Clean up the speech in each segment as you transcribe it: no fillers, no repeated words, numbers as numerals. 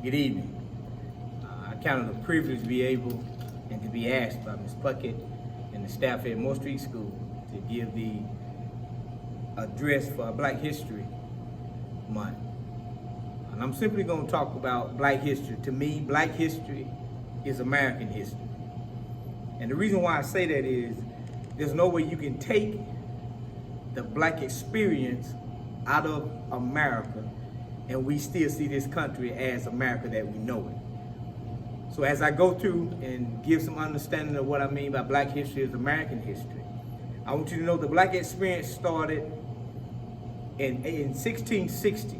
Good evening. I count it a privilege to be able and to be asked by Ms. Puckett and the staff at Moore Street School to give the address for Black History Month. And I'm simply going to talk about Black history. To me, Black history is American history. And the reason why I say that is there's no way you can take the Black experience out of America and we still see this country as America that we know it. So as I go through and give some understanding of what I mean by Black history is American history, I want you to know the Black experience started in 1660,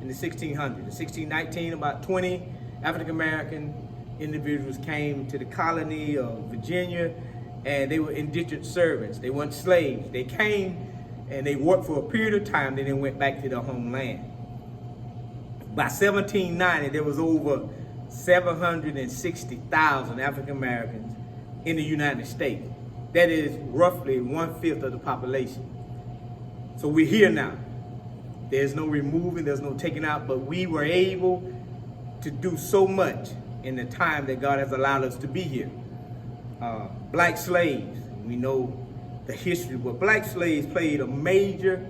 in the 1600s. In 1619, about 20 African American individuals came to the colony of Virginia, and they were indentured servants. They weren't slaves. They came and they worked for a period of time, then they went back to their homeland. By 1790, there was over 760,000 African Americans in the United States. That is roughly 1/5 of the population. So we're here now. There's no removing, there's no taking out, but we were able to do so much in the time that God has allowed us to be here. Black slaves, we know the history, but Black slaves played a major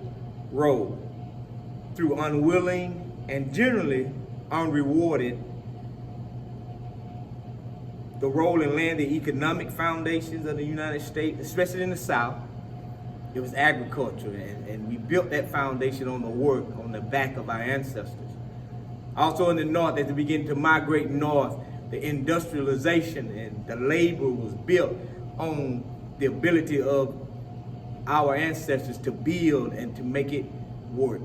role through unwilling and generally unrewarded the role in laying the economic foundations of the United States, especially in the South. It was agriculture, and we built that foundation on the work, on the back of our ancestors. Also in the North, as they began to migrate north, the industrialization and the labor was built on the ability of our ancestors to build and to make it work.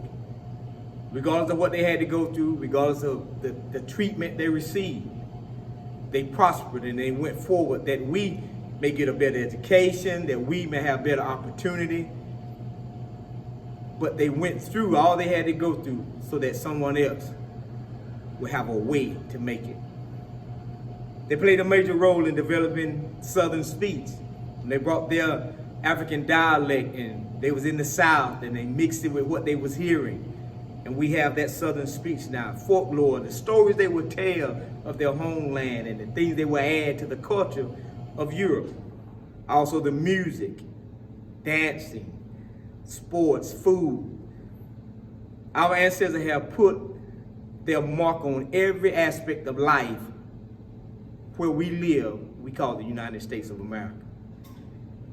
Regardless of what they had to go through, regardless of the treatment they received, they prospered and they went forward, that we may get a better education, that we may have better opportunity. But they went through all they had to go through so that someone else would have a way to make it. They played a major role in developing Southern speech. And they brought their African dialect, and they was in the South, and they mixed it with what they was hearing. And we have that Southern speech now, folklore, the stories they would tell of their homeland and the things they would add to the culture of Europe. Also the music, dancing, sports, food. Our ancestors have put their mark on every aspect of life where we live, we call the United States of America.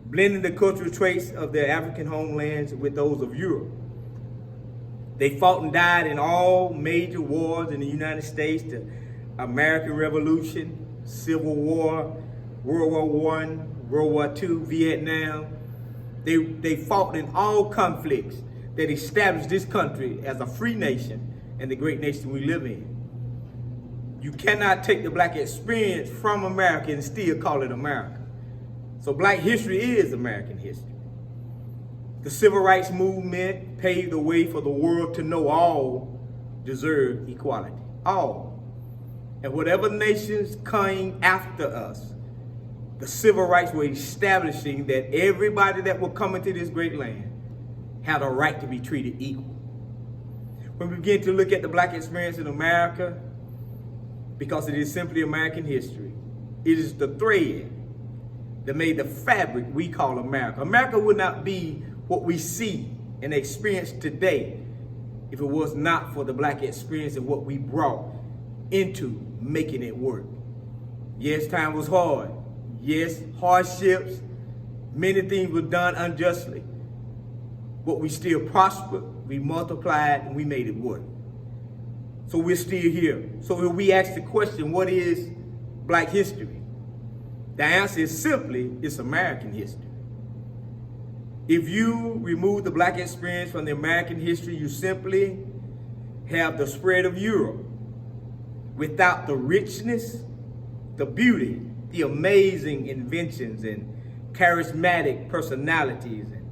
Blending the cultural traits of their African homelands with those of Europe. They fought and died in all major wars in the United States, the American Revolution, Civil War, World War I, World War II, Vietnam. They fought in all conflicts that established this country as a free nation and the great nation we live in. You cannot take the Black experience from America and still call it America. So Black history is American history. The Civil Rights Movement paved the way for the world to know all deserve equality. All. And whatever nations came after us, the civil rights were establishing that everybody that will come into this great land had a right to be treated equal. When we begin to look at the Black experience in America, because it is simply American history, it is the thread that made the fabric we call America. America would not be what we see and experience today if it was not for the Black experience and what we brought into making it work. Yes, time was hard. Yes, hardships, many things were done unjustly, but we still prospered, we multiplied, and we made it work. So we're still here. So when we ask the question, what is Black history? The answer is simply, it's American history. If you remove the Black experience from the American history, you simply have the spread of Europe without the richness, the beauty, the amazing inventions and charismatic personalities and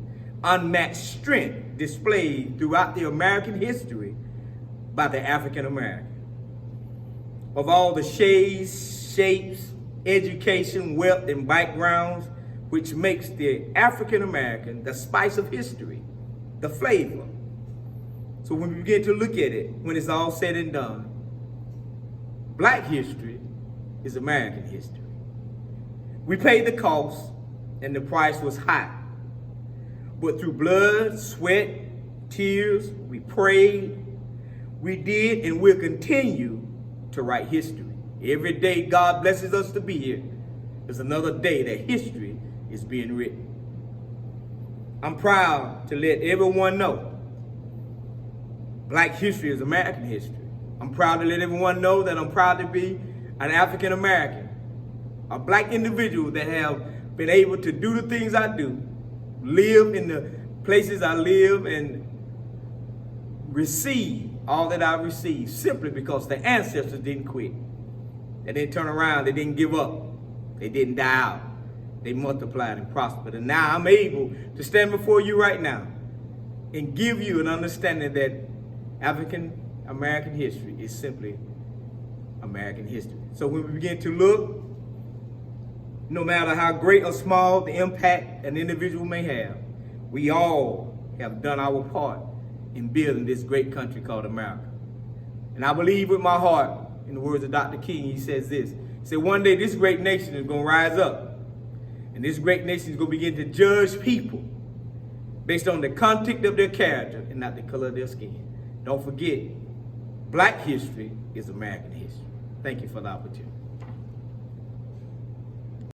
unmatched strength displayed throughout the American history by the African American. Of all the shades, shapes, education, wealth, and backgrounds, which makes the African American the spice of history, the flavor. So when we begin to look at it, when it's all said and done, Black history is American history. We paid the cost and the price was high. But through blood, sweat, tears, we prayed, we did and will continue to write history. Every day God blesses us to be here is another day that history is being written. I'm proud to let everyone know Black history is American history. I'm proud to let everyone know that I'm proud to be an African American, a Black individual that have been able to do the things I do, live in the places I live, and receive all that I received simply because the ancestors didn't quit. They didn't turn around, they didn't give up, they didn't die out. They multiplied and prospered. And now I'm able to stand before you right now and give you an understanding that African American history is simply American history. So when we begin to look, no matter how great or small the impact an individual may have, we all have done our part in building this great country called America. And I believe with my heart, in the words of Dr. King, he says this. He said, one day this great nation is going to rise up. And this great nation is going to begin to judge people based on the content of their character and not the color of their skin. Don't forget, Black history is American history. Thank you for the opportunity.